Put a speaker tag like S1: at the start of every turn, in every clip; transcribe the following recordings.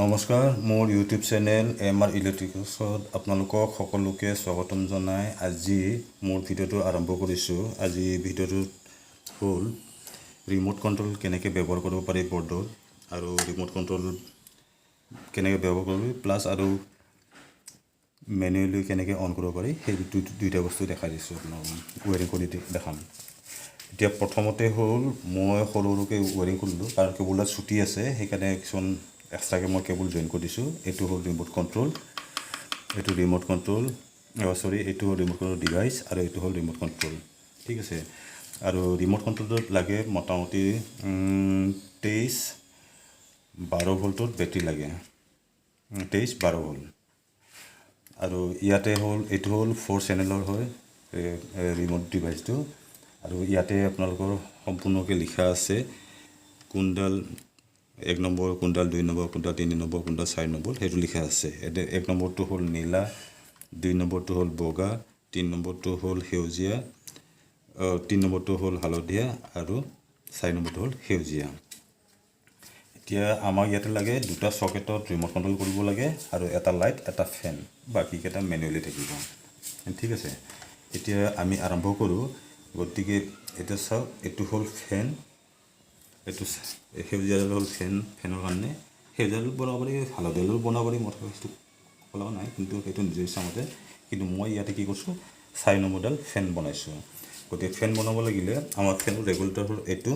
S1: নমস্কাৰ, মোৰ YouTube channel MR ইলেক্ট্ৰিকছত আপোনালোকক সকলোকে স্বাগতম জনাই আজি মোৰ ভিডিঅ'টো আৰম্ভ কৰিছোঁ। আজি ভিডিঅ'টোত হ'ল ৰিম'ট কণ্ট্ৰল কেনেকৈ ব্যৱহাৰ কৰিব পাৰি বৰ্ডত আৰু ৰিম'ট কণ্ট্ৰল কেনেকৈ ব্যৱহাৰ কৰিব প্লাছ আৰু মেনুৱেলি কেনেকৈ অন কৰিব পাৰি সেই দুইটা বস্তু দেখাই দিছোঁ আপোনাক ৱেৰিং কৰি দেখাম। এতিয়া প্ৰথমতে হ'ল মই সৰু সৰুকৈ ৱেৰিং কৰিলোঁ কাৰণ কেবুলডাল ছুটি আছে, সেইকাৰণে কিছুমান এক্সট্ৰাকৈ মই কেবুল জইন কৰি দিছোঁ। এইটো হ'ল ৰিম'ট কণ্ট্ৰল, এইটো ৰিম'ট কণ্ট্ৰল এইটো হ'ল ৰিম'ট কণ্ট্ৰল ডিভাইচ আৰু এইটো হ'ল ৰিম'ট কণ্ট্ৰল। ঠিক আছে, আৰু ৰিম'ট কণ্ট্ৰলত লাগে মোটামুটি 23-12 ভল্টৰ বেটাৰী লাগে, 23-12 ভল্ট। আৰু ইয়াতে হ'ল এইটো হ'ল 4 চেনেলৰ হয় ৰিম'ট ডিভাইচটো, আৰু ইয়াতে আপোনালোকৰ সম্পূৰ্ণকৈ লিখা আছে কোনডাল 1 নম্বৰ, কোনডাল 2 নম্বৰ, কোনডাল 3 নম্বৰ, কোনডাল 4 নম্বৰ, সেইটো লিখা আছে। 1 নম্বৰটো হ'ল নীলা, 2 নম্বৰটো হ'ল বগা, 3 নম্বৰটো হ'ল সেউজীয়া, 3 নম্বৰটো হ'ল হালধীয়া আৰু 4 নম্বৰটো হ'ল সেউজীয়া। এতিয়া আমাক ইয়াতে লাগে দুটা চকেটত ৰিম'ট কণ্ট্ৰল কৰিব লাগে আৰু এটা লাইট, এটা ফেন, বাকীকেইটা মেনুৱেলি থাকিব। ঠিক আছে, এতিয়া আমি আৰম্ভ কৰোঁ। গতিকে এতিয়া চাওক, এইটো হ'ল ফেন, এইটো সেউজীয়াডাল হ'ল ফেনৰ কাৰণে। সেউজীয়াডাল বনাব পাৰি, হালধীয়াডাল বনাব পাৰি, মই সেইটো ক'লেও নাই, কিন্তু সেইটো নিজৰ ইচ্ছামতে। কিন্তু মই ইয়াতে কি কৰিছোঁ, 4 নম্বৰডাল ফেন বনাইছোঁ। গতিকে ফেন বনাব লাগিলে আমাৰ ফেনৰ ৰেগুলেটৰ হ'ল এইটো।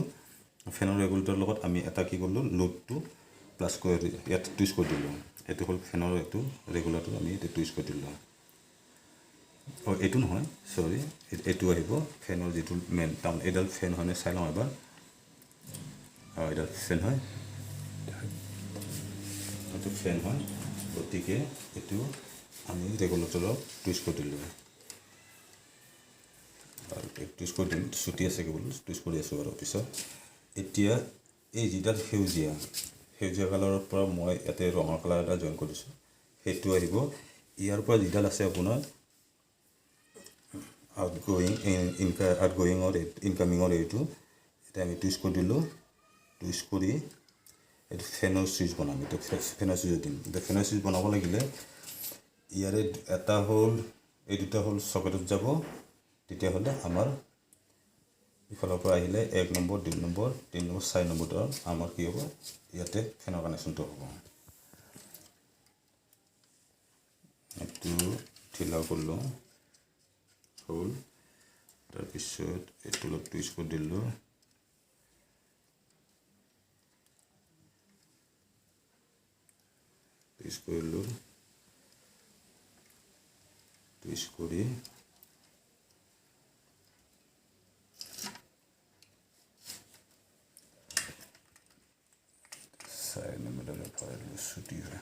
S1: ফেনৰ ৰেগুলেটৰৰ লগত আমি এটা কি কৰিলোঁ, লোডটো প্লাছ কৰি ইয়াত টুইষ্ট কৰি দিলোঁ। এইটো হ'ল ফেনৰ এইটো ৰেগুলেটৰ, আমি এইটো টুইষ্ট কৰি দিলোঁ। এইটো নহয়, চৰি, এইটো আহিব ফেনৰ যিটো মেইন তাৰমানে এইডাল ফেন হয়নে চাই লওঁ এবাৰ। এইডাল ফেন হয়, এইটো ফেন হয়, গতিকে এইটো আমি ৰেগুলেটৰত টুইষ্ট কৰি দিলোঁ। আৰু টুইষ্ট কৰি দিম, ছুটি আছে কি বোলো, টুইষ্ট কৰি আছোঁ বাৰু পিছত। এতিয়া এই যিডাল সেউজীয়া কালাৰৰ পৰা মই ইয়াতে ৰঙা কালাৰ এটা জইন কৰিছোঁ, সেইটো আহিব। ইয়াৰ পৰা যিডাল আছে আপোনাৰ আউটগয়িঙৰ ইনকামিঙৰ এইটো, এতিয়া আমি টুইষ্ট কৰি দিলোঁ। টুইষ্ট কৰি এইটো ফেনৰ চুইচ বনাম, এইটো ফেনৰ চুইচ দিম। এতিয়া ফেনৰ চুইচ বনাব লাগিলে ইয়াৰে এটা হ'ল, এই দুটা হ'ল চকেটত যাব, তেতিয়াহ'লে আমাৰ ইফালৰ পৰা আহিলে 1 নম্বৰ, 2 নম্বৰ, 3 নম্বৰ, 4 নম্বৰটো আমাৰ কি হ'ব, ইয়াতে ফেনৰ কানেকশ্যনটো হ'ব। এইটো ঢিলা কৰিলোঁ, হ'ল। তাৰপিছত এইটো অলপ টুইষ্ট কৰি দিলোঁ, টুইষ্ট কৰিলোঁ, টুইষ্ট কৰি চাৰি নম্বৰডালে ভৰাই দিলোঁ, ছুটি হয়।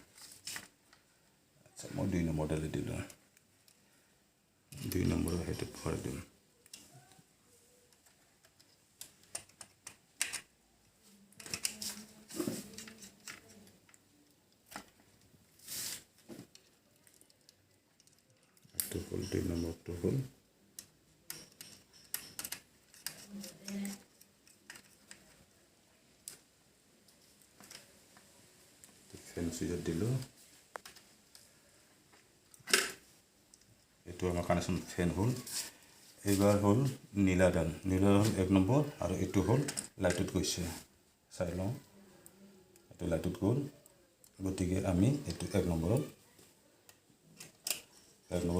S1: আচ্ছা, মই 2 নম্বৰডালে দিলোঁ, 2 নম্বৰৰ সেইটোত ভৰাই দিম। এইটো হ'ল 2 নম্বৰটো হ'ল। ফেন চুইচত দিলোঁ, এইটো আমাৰ কানেকশ্যন ফেন হ'ল। এইবাৰ হ'ল নীলাডাল হ'ল 1 নম্বৰ, আৰু এইটো হ'ল লাইটত গৈছে, চাই লওঁ, এইটো লাইটত গ'ল। গতিকে আমি এইটো 1 নম্বৰ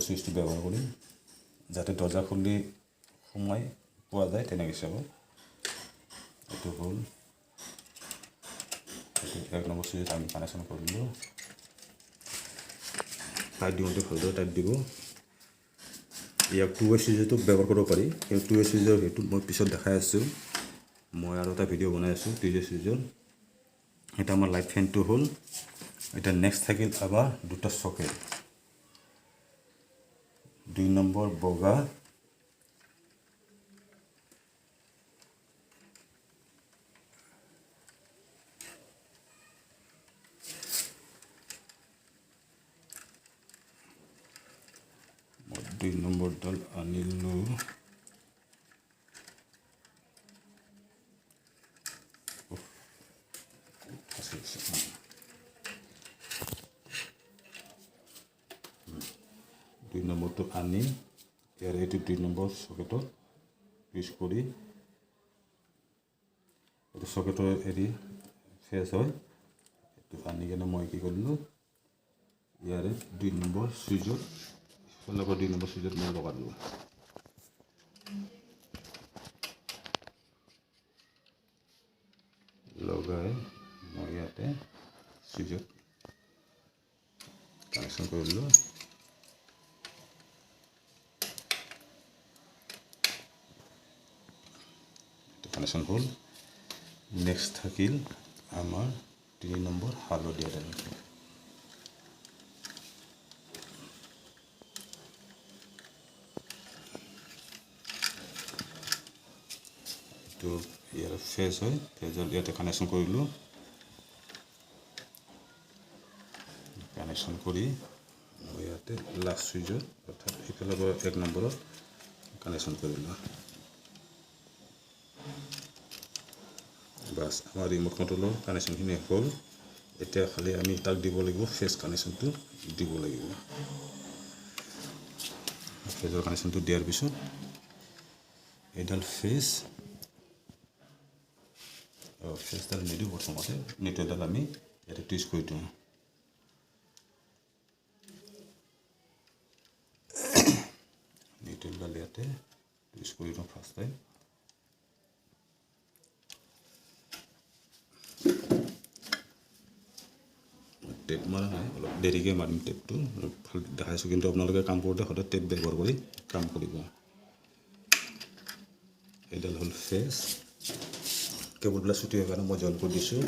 S1: চুইচটো ব্যৱহাৰ কৰিম, যাতে দৰ্জা খুলি সোমাই পোৱা যায় তেনেকৈ চাব। এইটো হ'ল, এইটো 1 নম্বৰ চুইচ আমি কানেকশ্যন কৰিলোঁ। টাইট দিওঁতে ভালদৰে টাইট দিব। ইয়াক 2-ৱে চুইচতো ব্যৱহাৰ কৰিব পাৰি, কিন্তু 2-ৱে চুইচৰ সেইটো মই পিছত দেখাই আছোঁ। মই আৰু এটা ভিডিঅ' বনাই আছোঁ 2-ৱে চুইচৰ। এটা আমাৰ লাইট ফেনটো হ'ল। এতিয়া নেক্সট থাকিল আমাৰ দুটা চকেট, 2 নম্বৰ বগা, মই 2 নম্বৰডাল আনিলোঁ, 2 নম্বৰটো আনি ইয়াৰ এইটো 2 নম্বৰ সকেটত ইউজ কৰি এইটো সকেটৰ এৰি ফেজ হয় এইটো আনি কেনে মই কি কৰিলোঁ ইয়াৰে 2 নম্বৰ সুইচত লগত 2 নম্বৰ সুইচত মই লগালোঁ লগাই মই ইয়াতে সুইচত কানেকশ্যন কৰিলোঁ কানেকশ্যন হ'ল নেক্সট থাকিল আমাৰ 3 নম্বৰ হালধীয়া ডাল এইটো ইয়াৰ ফেজ হয় ফেজৰ ইয়াতে কানেকশ্যন কৰিলোঁ কানেকশ্যন কৰি মই ইয়াতে লাষ্ট সুইচত অৰ্থাৎ ইফালে 1 নম্বৰত কানেকশ্যন কৰিলোঁ বাস আমাৰ ৰিমোট কন্ট্ৰলৰ কানেকশ্যনখিনি হ'ল এতিয়া খালি আমি তাক দিব লাগিব ফেজ কানেকশ্যনটো দিব লাগিব ফেজৰ কানেকশ্যনটো দিয়াৰ পিছত এইডাল ফেজডাল নিদিওঁ প্ৰথমতে নিউট্ৰেলডাল আমি ইয়াতে টুইষ্ট কৰি দিওঁ নিউট্ৰেলডাল ইয়াতে টুইষ্ট কৰি দিওঁ ফাৰ্ষ্ট টাইম টেপ মাৰা নাই অলপ দেৰিকৈ মাৰিম টেপটো অলপ ভাল দেখাইছোঁ কিন্তু আপোনালোকে কাম কৰোঁতে সদায় টেপ ব্যৱহাৰ কৰি কাম কৰিব এইডাল হ'ল ফেজ কেবলবিলাক ছুটি হোৱাৰ কাৰণে মই জইন কৰি দিছোঁ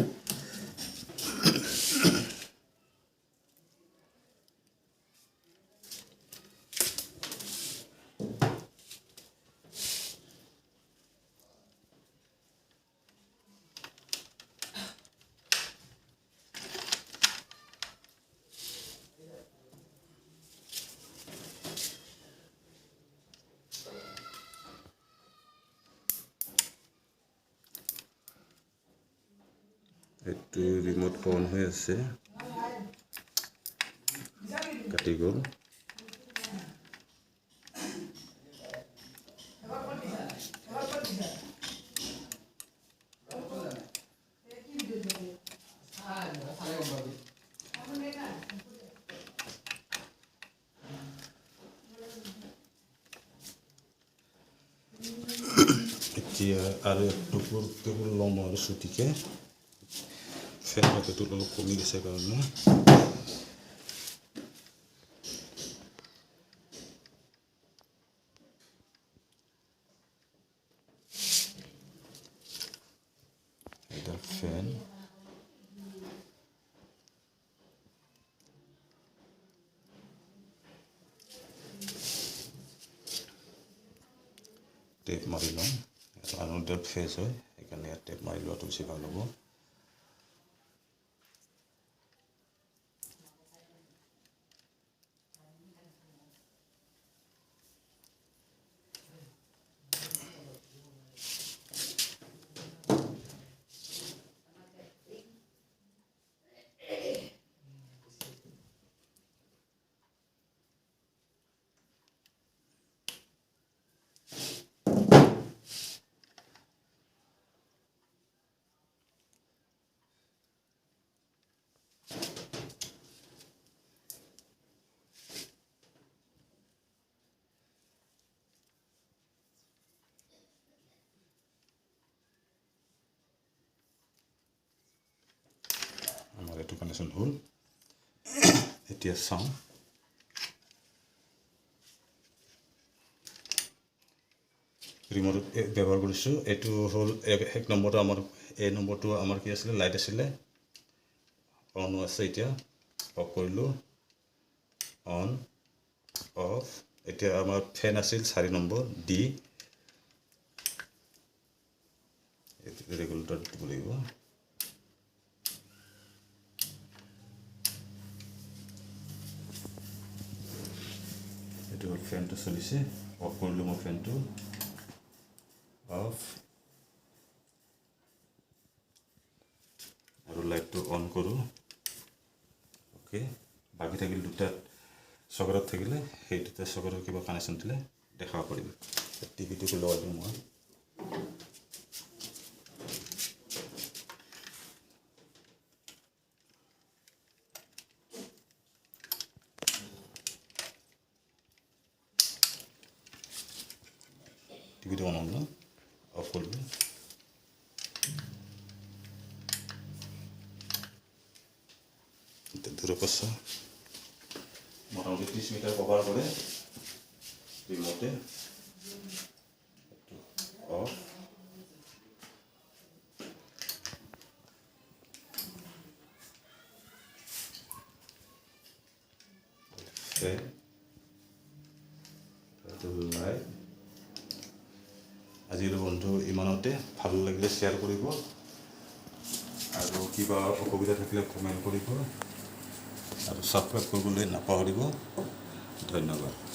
S1: এইটো ৰিমোট অন হৈ আছে কাটি গ'ল এতিয়া আৰু একটুকুৰ কেবল ল'ম আৰু ছুটিকে ফেন বাতিটো অলপ কমি গৈছে কাৰণে এটা ফেন টেপ মাৰি ল'ম আৰু ফেজ হয় সেইকাৰণে ইয়াত টেপ মাৰি লোৱাটো বেছি ভাল হ'ব আমাৰ এইটো কানেকশ্যন হ'ল এতিয়া চাওঁ ৰিমোটত ব্যৱহাৰ কৰিছোঁ এইটো হ'ল 1 নম্বৰটো আমাৰ এই নম্বৰটো আমাৰ কি আছিলে লাইট আছিলে অন আছে এতিয়া অফ কৰিলোঁ অন অফ এতিয়া আমাৰ ফেন আছিল 4 নম্বৰ ডি ৰেগুলেটৰ দিব লাগিব এইটো ফেনটো চলিছে অফ কৰিলোঁ মই ফেনটো অফ আৰু লাইটটো অন কৰোঁ ওকে বাকী থাকিল দুটা চকেটত থাকিলে সেইটোতে চকেটৰ কিবা কানেকশ্যন দিলে দেখাব পাৰিব টিভিটোকে লগাই দিওঁ মই টিভিটো অন হ'ল অফ কৰিব দূৰপছা মোটামুটি 30 মিটাৰ কভাৰ কৰে ৰিমোটে অফ লাইট আজিৰ বন্ধু ইমানতে ভাল লাগিলে শ্বেয়াৰ কৰিব আৰু কিবা অসুবিধা থাকিলে কমেণ্ট কৰিব আৰু ছাবস্ক্ৰাইব কৰিবলৈ নাপাহৰিব ধন্যবাদ